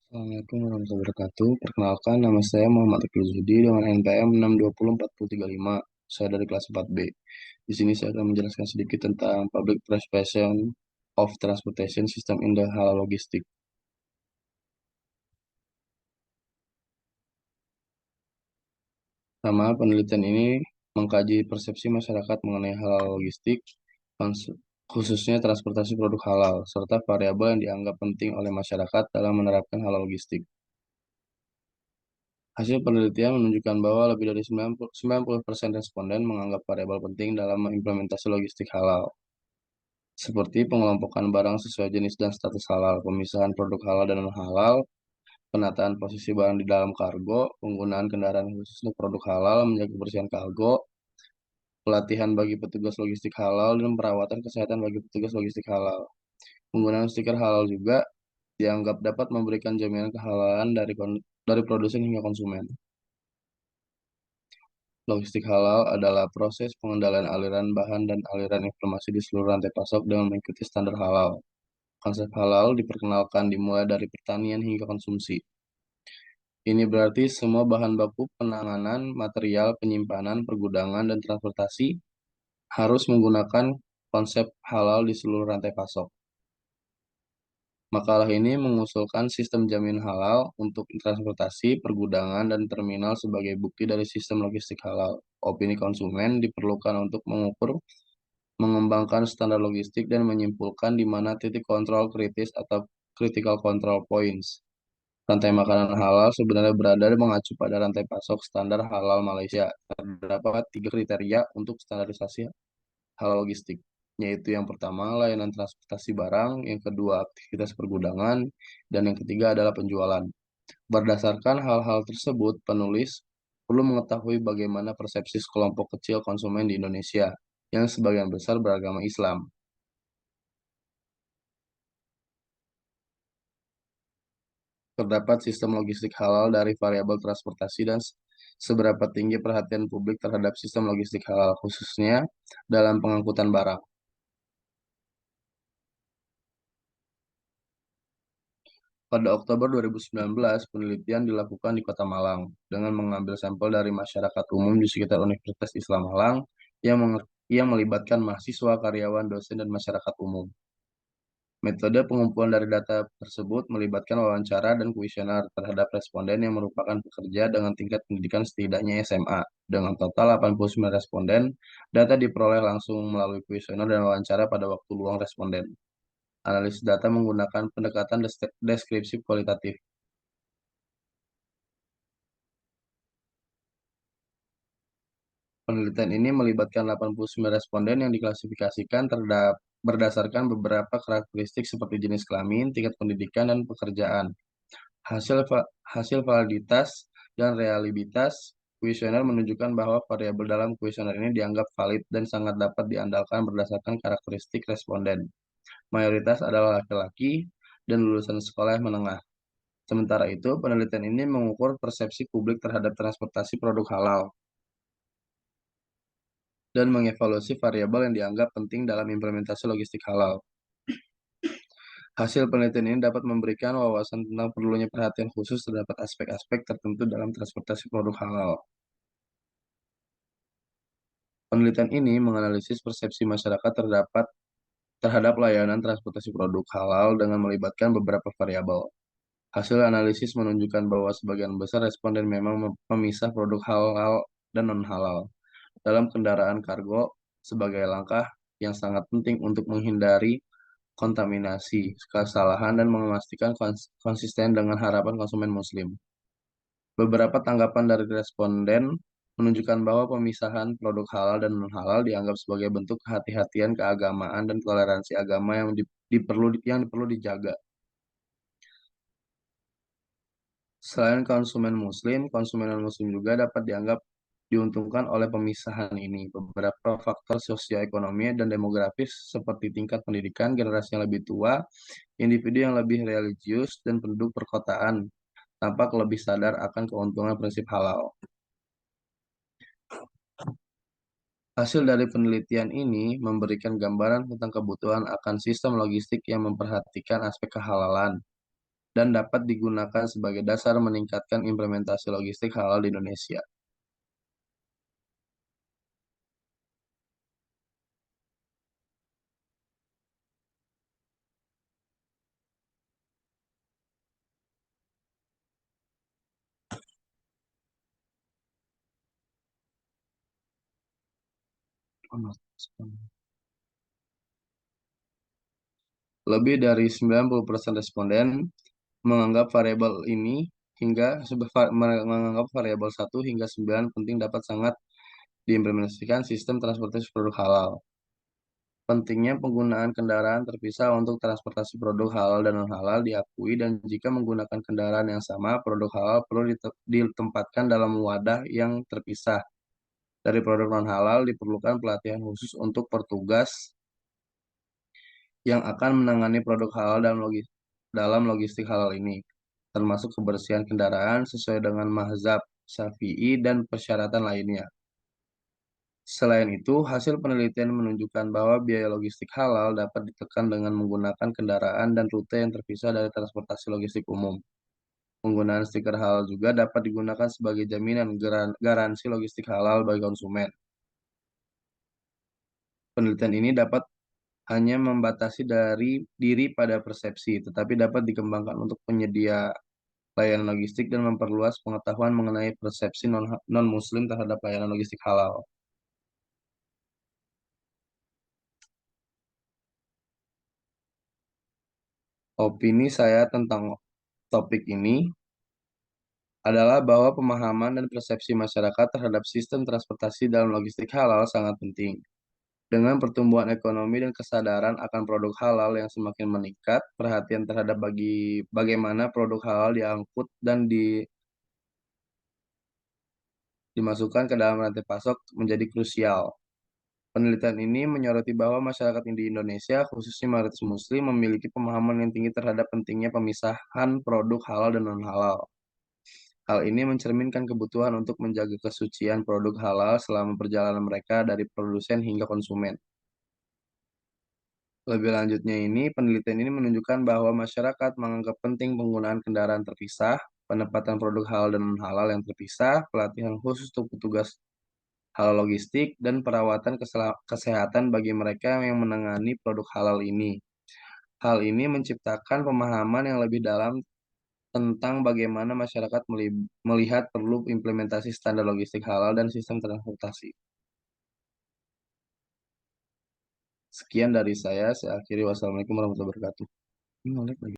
Assalamualaikum warahmatullahi wabarakatuh. Perkenalkan, nama saya Muhammad Iqbal Zudi dengan NPM 6204035. Saya dari kelas 4B. Di sini saya akan menjelaskan sedikit tentang Public Participation of Transportation System in the Halal Logistic. Pertama, penelitian ini mengkaji persepsi masyarakat mengenai halal logistik, khususnya transportasi produk halal, serta variabel yang dianggap penting oleh masyarakat dalam menerapkan halal logistik. Hasil penelitian menunjukkan bahwa lebih dari 90% responden menganggap variabel penting dalam mengimplementasi logistik halal, seperti pengelompokan barang sesuai jenis dan status halal, pemisahan produk halal dan non-halal, penataan posisi barang di dalam kargo, penggunaan kendaraan khusus untuk produk halal, menjaga kebersihan kargo, pelatihan bagi petugas logistik halal, dan perawatan kesehatan bagi petugas logistik halal. Penggunaan stiker halal juga dianggap dapat memberikan jaminan kehalalan dari produsen hingga konsumen. Logistik halal adalah proses pengendalian aliran bahan dan aliran informasi di seluruh rantai pasok dengan mengikuti standar halal. Konsep halal diperkenalkan dimulai dari pertanian hingga konsumsi. Ini berarti semua bahan baku, penanganan, material, penyimpanan, pergudangan, dan transportasi harus menggunakan konsep halal di seluruh rantai pasok. Makalah ini mengusulkan sistem jaminan halal untuk transportasi, pergudangan, dan terminal sebagai bukti dari sistem logistik halal. Opini konsumen diperlukan untuk mengukur mengembangkan standar logistik dan menyimpulkan di mana titik kontrol kritis atau critical control points. Rantai makanan halal sebenarnya berada mengacu pada rantai pasok standar halal Malaysia. Terdapat tiga kriteria untuk standarisasi halal logistik, yaitu yang pertama layanan transportasi barang, yang kedua aktivitas pergudangan, dan yang ketiga adalah penjualan. Berdasarkan hal-hal tersebut, penulis perlu mengetahui bagaimana persepsi kelompok kecil konsumen di Indonesia yang sebagian besar beragama Islam. Terdapat sistem logistik halal dari variabel transportasi dan seberapa tinggi perhatian publik terhadap sistem logistik halal, khususnya dalam pengangkutan barang. Pada Oktober 2019, penelitian dilakukan di Kota Malang dengan mengambil sampel dari masyarakat umum di sekitar Universitas Islam Malang yang melibatkan mahasiswa, karyawan, dosen, dan masyarakat umum. Metode pengumpulan dari data tersebut melibatkan wawancara dan kuesioner terhadap responden yang merupakan pekerja dengan tingkat pendidikan setidaknya SMA. Dengan total 89 responden, data diperoleh langsung melalui kuesioner dan wawancara pada waktu luang responden. Analisis data menggunakan pendekatan deskripsi kualitatif. Penelitian ini melibatkan 89 responden yang diklasifikasikan berdasarkan beberapa karakteristik seperti jenis kelamin, tingkat pendidikan, dan pekerjaan. Hasil validitas dan reliabilitas kuesioner menunjukkan bahwa variabel dalam kuesioner ini dianggap valid dan sangat dapat diandalkan berdasarkan karakteristik responden. Mayoritas adalah laki-laki dan lulusan sekolah menengah. Sementara itu, penelitian ini mengukur persepsi publik terhadap transportasi produk halal dan mengevaluasi variabel yang dianggap penting dalam implementasi logistik halal. Hasil penelitian ini dapat memberikan wawasan tentang perlunya perhatian khusus terhadap aspek-aspek tertentu dalam transportasi produk halal. Penelitian ini menganalisis persepsi masyarakat terhadap layanan transportasi produk halal dengan melibatkan beberapa variabel. Hasil analisis menunjukkan bahwa sebagian besar responden memang memisah produk halal dan non-halal dalam kendaraan kargo sebagai langkah yang sangat penting untuk menghindari kontaminasi, kesalahan, dan memastikan konsisten dengan harapan konsumen Muslim. Beberapa tanggapan dari responden menunjukkan bahwa pemisahan produk halal dan non-halal dianggap sebagai bentuk kehati-hatian keagamaan dan toleransi agama yang perlu dijaga. Selain konsumen non-muslim juga dapat dianggap diuntungkan oleh pemisahan ini. Beberapa faktor sosioekonomi dan demografis seperti tingkat pendidikan, generasi yang lebih tua, individu yang lebih religius, dan penduduk perkotaan tampak lebih sadar akan keuntungan prinsip halal. Hasil dari penelitian ini memberikan gambaran tentang kebutuhan akan sistem logistik yang memperhatikan aspek kehalalan dan dapat digunakan sebagai dasar meningkatkan implementasi logistik halal di Indonesia. Lebih dari 90% responden menganggap variabel ini menganggap variabel 1 hingga 9 penting dapat sangat diimplementasikan sistem transportasi produk halal. Pentingnya penggunaan kendaraan terpisah untuk transportasi produk halal dan non-halal diakui dan jika menggunakan kendaraan yang sama, produk halal perlu ditempatkan dalam wadah yang terpisah. Dari produk non-halal diperlukan pelatihan khusus untuk petugas yang akan menangani produk halal dalam logistik halal ini, termasuk kebersihan kendaraan sesuai dengan mazhab Syafi'i dan persyaratan lainnya. Selain itu, hasil penelitian menunjukkan bahwa biaya logistik halal dapat ditekan dengan menggunakan kendaraan dan rute yang terpisah dari transportasi logistik umum. Penggunaan stiker halal juga dapat digunakan sebagai jaminan garansi logistik halal bagi konsumen. Penelitian ini dapat hanya membatasi dari diri pada persepsi, tetapi dapat dikembangkan untuk penyedia layanan logistik dan memperluas pengetahuan mengenai persepsi non-Muslim terhadap layanan logistik halal. Opini saya tentang topik ini adalah bahwa pemahaman dan persepsi masyarakat terhadap sistem transportasi dalam logistik halal sangat penting. Dengan pertumbuhan ekonomi dan kesadaran akan produk halal yang semakin meningkat, perhatian terhadap bagaimana produk halal diangkut dan dimasukkan ke dalam rantai pasok menjadi krusial. Penelitian ini menyoroti bahwa masyarakat di Indonesia, khususnya mayoritas Muslim, memiliki pemahaman yang tinggi terhadap pentingnya pemisahan produk halal dan non-halal. Hal ini mencerminkan kebutuhan untuk menjaga kesucian produk halal selama perjalanan mereka dari produsen hingga konsumen. Lebih lanjutnya penelitian ini menunjukkan bahwa masyarakat menganggap penting penggunaan kendaraan terpisah, penempatan produk halal dan non-halal yang terpisah, pelatihan khusus untuk petugas halal logistik, dan perawatan kesehatan bagi mereka yang menangani produk halal ini. Hal ini menciptakan pemahaman yang lebih dalam tentang bagaimana masyarakat melihat perlu implementasi standar logistik halal dan sistem transportasi. Sekian dari saya akhiri. Wassalamualaikum warahmatullahi wabarakatuh. Ini nolep lagi.